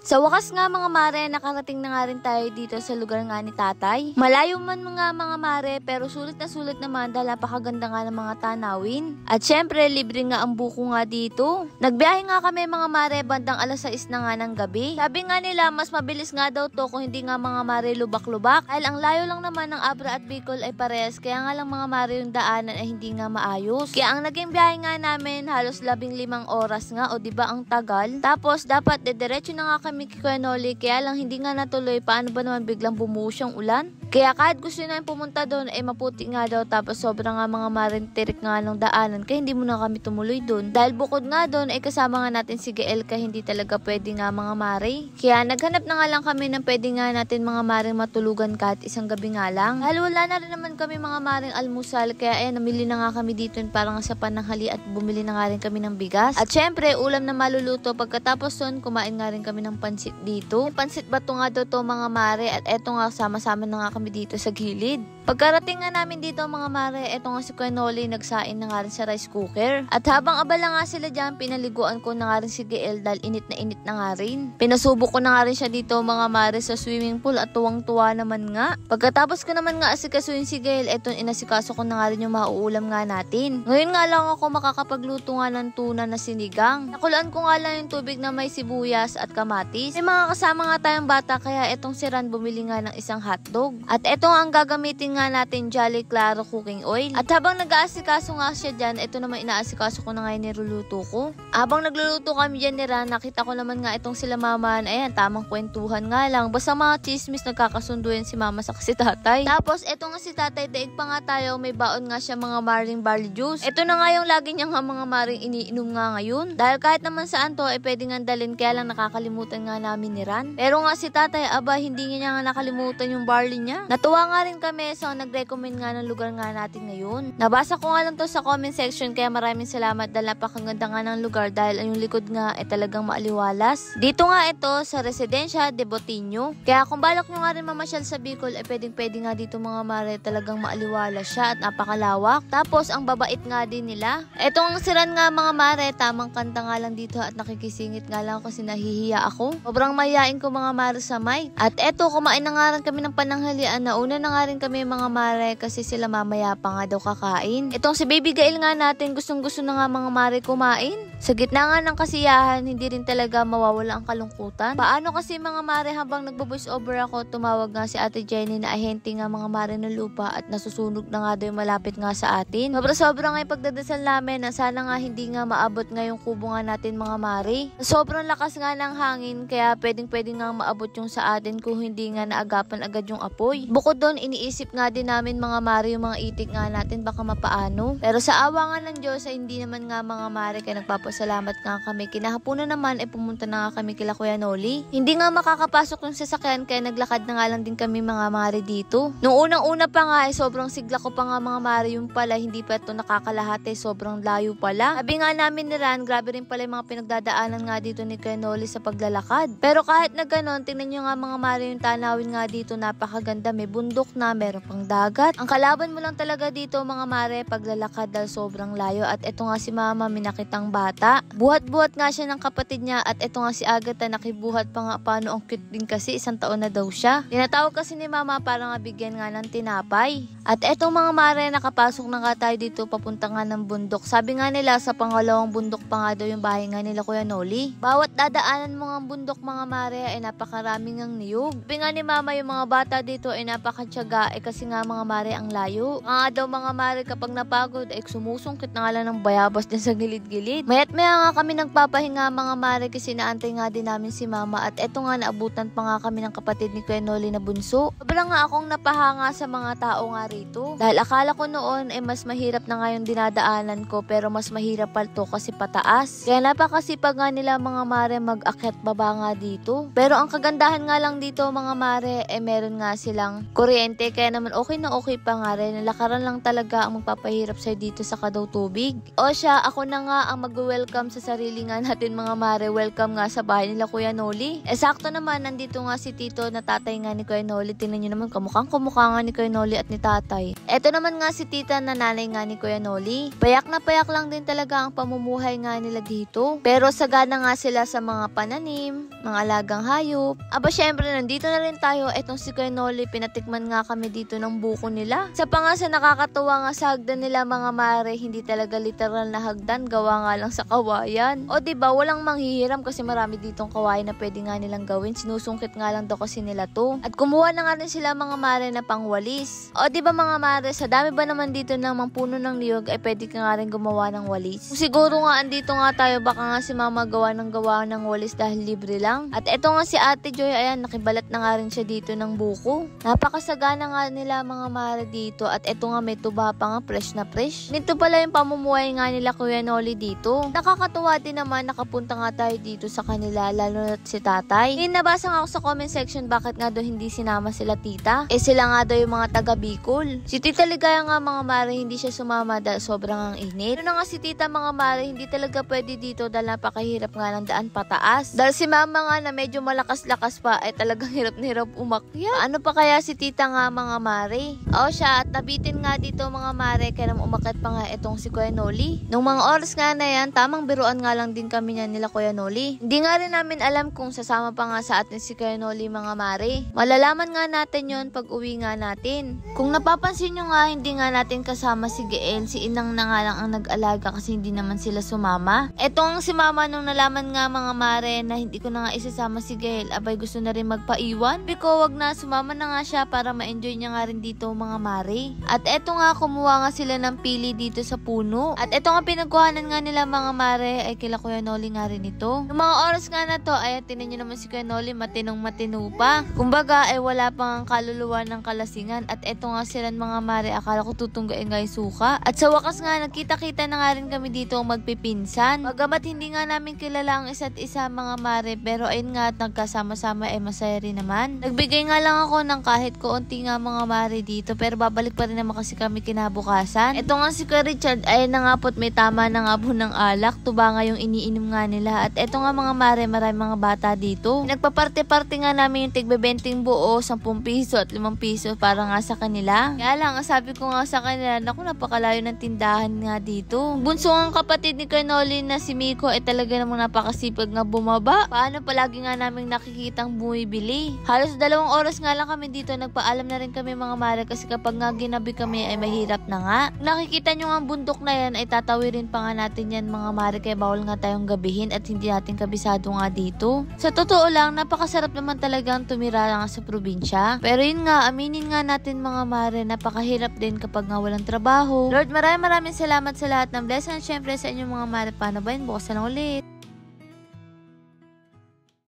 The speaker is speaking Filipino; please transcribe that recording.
Sa wakas nga mga mare, nakarating na nga rin tayo dito sa lugar nga ni tatay. Malayo man mga mare, pero sulit na sulit naman dahil napakaganda nga ng mga tanawin. At syempre, libre nga ang buko nga dito. Nagbiyahe nga kami mga mare bandang alas 6 na nga ng gabi. Sabi nga nila, mas mabilis nga daw to kung hindi nga mga mare lubak-lubak. Dahil ang layo lang naman ng Abra at Bicol ay parehas, kaya nga lang mga mare yung daanan ay hindi nga maayos. Kaya ang naging biyahe nga namin halos 15 oras nga, o diba ang tagal. Tapos dapat dediretso na nga kami kay Kuya Noli, kaya lang hindi nga natuloy. Paano ba naman biglang bumuhos yung ulan? Kaya kahit gusto namin pumunta doon, ay maputi nga daw, tapos sobrang nga mga marintirik nga ng daanan, kaya hindi muna kami tumuloy doon. Dahil bukod nga doon, ay kasama nga natin si Gael, kaya hindi talaga pwede nga mga mare. Kaya naghanap na nga lang kami ng pwede nga natin mga maring matulugan kahit isang gabi nga lang. Dahil wala na rin naman kami mga maring almusal, kaya ayan, namili na nga kami dito para nga sa pananghali at bumili na nga rin kami ng bigas. At syempre, ulam na maluluto. Pagkatapos doon, kumain nga rin kami ng pansit dito. Pansit bato nga daw to mga mare, at eto nga sama-sama na nga kami dito sa gilid. Pagkarating nga namin dito mga mare, eto nga si Kuya Noli nagsain na nga rin sa rice cooker. At habang abala nga sila dyan, pinaliguan ko na nga rin si Gael dahil init na nga rin. Pinasubok ko na nga rin siya dito mga mare sa swimming pool at tuwang-tuwa naman nga. Pagkatapos ko naman nga asikasuin si Gael, eto inasikaso ko na nga rin yung mauulam nga natin. Ngayon nga lang ako makakapagluto nga ng tuna na sinigang. Nakulaan ko nga lang yung tubig na may sibuyas at kamatis. May mga kasama nga tayong bata, kaya etong si Ran bumili nga ng isang hotdog. At eto nga ang gagamitin nga natin, Jolly Claro cooking oil. At habang nag-aasikaso nga siya dyan, eto naman inaasikaso ko na nga yung niluluto ko. Habang nagluluto kami dyan ni Ran, nakita ko naman nga itong sila mama, ayan, tamang kwentuhan nga lang. Basta mga chismis, nagkakasundo yan si mama sa si tatay. Tapos eto nga si tatay, daig pa nga tayo, may baon nga siya mga maring barley juice. Eto na nga yung lagi niya nga mga maring iniinom nga ngayon. Dahil kahit naman saan to, ay pwede nga dalhin, kaya lang nakakalimutan nga namin ni Ran. Pero nga si tatay, aba, hindi niya nga nakalimutan yung barley niya. Natuwa nga rin kami, so nag-recommend nga ng lugar nga natin ngayon. Nabasa ko nga lang to sa comment section, kaya maraming salamat dahil napakaganda nga ng lugar, dahil yung likod nga ay talagang maaliwalas. Dito nga ito sa Residencia de Botiño. Kaya kung balak nyo nga rin mamasyal sa Bicol, ay pwedeng-pwede nga dito mga mare, talagang maaliwalas siya at napakalawak. Tapos ang babait nga din nila. Etong siran nga mga mare, tamang kanta nga lang dito at nakikisingit nga lang kasi nahihiya ako. Sobrang mayayain ko mga mare sa mic. At eto, kumain na nga rin kami ng pananghalian. Nauna na nga rin kami mga mare kasi sila mamaya pa nga daw kakain. Etong si Baby Gael nga natin, gustong-gusto na nga mga mare kumain. Sa gitna nga ng kasiyahan, hindi rin talaga mawawala ang kalungkutan. Paano kasi mga mare, habang nagbo-voice over ako, tumawag nga si Ate Jenny na ahente nga mga mare ng lupa at nasusunog na nga daw yung malapit nga sa atin. Sobra nga yung pagdadasal namin na sana nga hindi nga maabot nga yung kubo nga natin mga mare. Sobrang lakas nga ng hangin, kaya pwedeng-pwede nga maabot yung sa atin kung hindi nga naagapan agad yung apoy. Bukod doon, iniisip nga din namin mga mare yung mga itik nga natin baka mapaano. Pero sa awa nga ng Diyos ay hindi naman nga mga mare, kaya nagpapasalamat nga kami. Kinahaponan naman ay pumunta na nga kami kila Kuya Noli. Hindi nga makakapasok yung sasakyan, kaya naglakad na nga lang din kami mga mare dito. Nung unang-una pa nga ay sobrang sigla ko pa nga mga mare, yung pala hindi pa ito nakakalahati, sobrang layo pala. Sabi nga namin ni Ran, grabe rin pala yung mga pinagdadaanan nga dito ni Kuya Noli sa paglalakad. Pero kahit na ganon, tingnan nyo nga mga mare yung tanawin nga dito, napakaganda. May bundok na, meron pang dagat. Ang kalaban mo lang talaga dito mga mare, paglalakad dahil sobrang layo. At eto nga si mama, minakitang bata. Buhat-buhat nga siya ng kapatid niya. At eto nga si Agatha, nakibuhat pa nga, paano, ang cute din kasi, 1 taon na daw siya. Tinatawag kasi ni mama para nga bigyan nga ng tinapay. At eto mga mare, nakapasok na nga tayo dito papunta nga ng bundok. Sabi nga nila sa pangalawang bundok pa nga daw yung bahay nga nila Kuya Noli. Bawat dadaanan mo nga bundok mga mare ay napakaraming ang niyog. Sabi nga ni mama, yung mga bata dito ay napakatyaga kasi nga mga mare ang layo. Nga daw mga mare, kapag napagod ay sumusungkit na nga lang ng bayabas dyan sa gilid-gilid. Mayat maya nga kami nagpapahinga mga mare kasi naantay nga din namin si mama. At eto nga, naabutan pa nga kami ng kapatid ni Kuya Noli na bunso. Sobrang nga akong napahanga sa mga tao nga rito. Dahil akala ko noon ay mas mahirap na nga yung dinadaanan ko, pero mas mahirap pa to kasi pataas. Kaya napakasipag nga nila mga mare mag-akyat baba nga dito. Pero ang kagandahan nga lang dito mga mare, meron nga sila kanilang kuryente. Kaya naman okay na okay pa nga rin. Lakaran lang talaga ang magpapahirap sa'yo dito sa Kadaw Tubig. O siya, ako na nga ang mag-welcome sa sarili nga natin mga mare. Welcome nga sa bahay nila Kuya Noli. Sakto naman, nandito nga si Tito na tatay nga ni Kuya Noli. Tingnan nyo naman, kamukhang nga ni Kuya Noli at ni tatay. Eto naman nga si Tita na nanay nga ni Kuya Noli. Payak na payak lang din talaga ang pamumuhay nga nila dito. Pero sagana nga sila sa mga pananim, mga alagang hayop. Aba syempre, nandito na rin tayo. Etong si Kuya Noli, pinatikman nga kami dito ng buko nila. Sa nga sa nakakatuwa nga sa hagdan nila mga mare, hindi talaga literal na hagdan, gawa nga lang sa kawayan. O diba, walang manghihiram kasi marami ditong kawayan na pwede nga nilang gawin. Sinusungkit nga lang daw kasi nila to. At kumuha na nga rin sila mga mare na pangwalis. O diba mga mare, sa dami ba naman dito ng mga puno ng niyog ay pwede ka nga rin gumawa ng walis. Kung siguro nga andito nga tayo, baka nga si mama gawa ng walis dahil libre lang. At eto nga si Ate Joy, ayan, nakibalat na nga rin siya dito ng buko. Napakasagana nga nila mga mare dito. At eto nga may tuba pa nga, fresh na fresh. Nito pala yung pamumuhay nga nila Kuya Noli dito. Nakakatuwa din naman, nakapunta nga tayo dito sa kanila, lalo na si tatay. Nabasa nga ako sa comment section bakit nga daw hindi sinama sila tita. Sila nga daw yung mga taga Bicol. Si Tita Ligaya nga mga mare, hindi siya sumama dahil sobrang ang init. Ano na nga si tita mga mare, hindi talaga pwede dito dahil napakahirap nga ng daan pataas. Dahil si mama nga na medyo malakas-lakas pa ay talagang hirap na hirap umakyat. Ano pa kaya si tita nga mga mare? O siya, at nabitin nga dito mga mare, kaya naman umakyat pa nga itong si Kuya Noli. Nung mga oras nga na yan, tamang biruan nga lang din kami niya nila Kuya Noli. Hindi nga rin namin alam kung sasama pa nga sa atin si Kuya Noli mga mare. Malalaman nga natin yon pag uwi nga natin. Kung napapansin nyo nga, hindi nga natin kasama si Gael. Si Inang na nga lang ang nag-alaga kasi hindi naman sila sumama. Etong si mama nung nalaman nga mga mare na hindi ko na nga isasama si Gael, abay gusto na rin magpaiwan. Biko wag na, sumama na nga siya para ma-enjoy niya nga rin dito mga mare. At eto nga, kumuha nga sila ng pili dito sa puno. At eto nga pinagkuhanan nga nila mga mare ay kila Kuya Noli nga rin ito. Yung mga oras nga na to, ay tinan nyo naman si Kuya Noli, matinong matino pa. Kumbaga ay wala pang kaluluwa ng kalasingan. At eto nga sila mga mare, akala ko tutunggain nga yung suka. At sa wakas nga, nagkita-kita na nga rin kami dito magpipinsan. Bagamat hindi nga namin kilala ang isa't isa mga mare, pero ayun nga at nagkasama-sama ay masaya rin naman. Nagbigay nga lang ako ng kahit koonti nga mga mare dito, pero babalik pa rin naman kasi kami kinabukasan. Ito nga si Kuya Richard ay nangapo't may tama na nga po ng alak. Tuba nga yung iniinom nga nila. At eto nga mga mare, marami mga bata dito. Nagpaparte-parte nga namin yung tigbe-benting buo, 10 piso at 5 piso para nga sa kanila. Kaya lang, sabi ko nga sa kanila, naku, napakalayo ng tindahan nga dito. Bunso ang kapatid ni Kuya Noli na si Miko ay talaga namang napakasipag nga bumaba. Paano palagi nga namin nakikitang bumibili. Halos 2 oras nga lang kami dito, nagpaalam na rin kami mga mare kasi kapag nga ginabi kami ay mahirap na nga. Nakikita nyo nga ang bundok na yan ay tatawirin pa nga natin yan mga mare, kaya bawal nga tayong gabihin at hindi natin kabisado nga dito. Sa totoo lang, napakasarap naman talagang tumira nga sa probinsya. Pero yun nga, aminin nga natin mga mare, napakahirap din kapag nga walang trabaho. Lord, maraming salamat sa lahat ng blessing. Syempre sa inyong mga mare, paano ba yun? Bukas na lang ulit.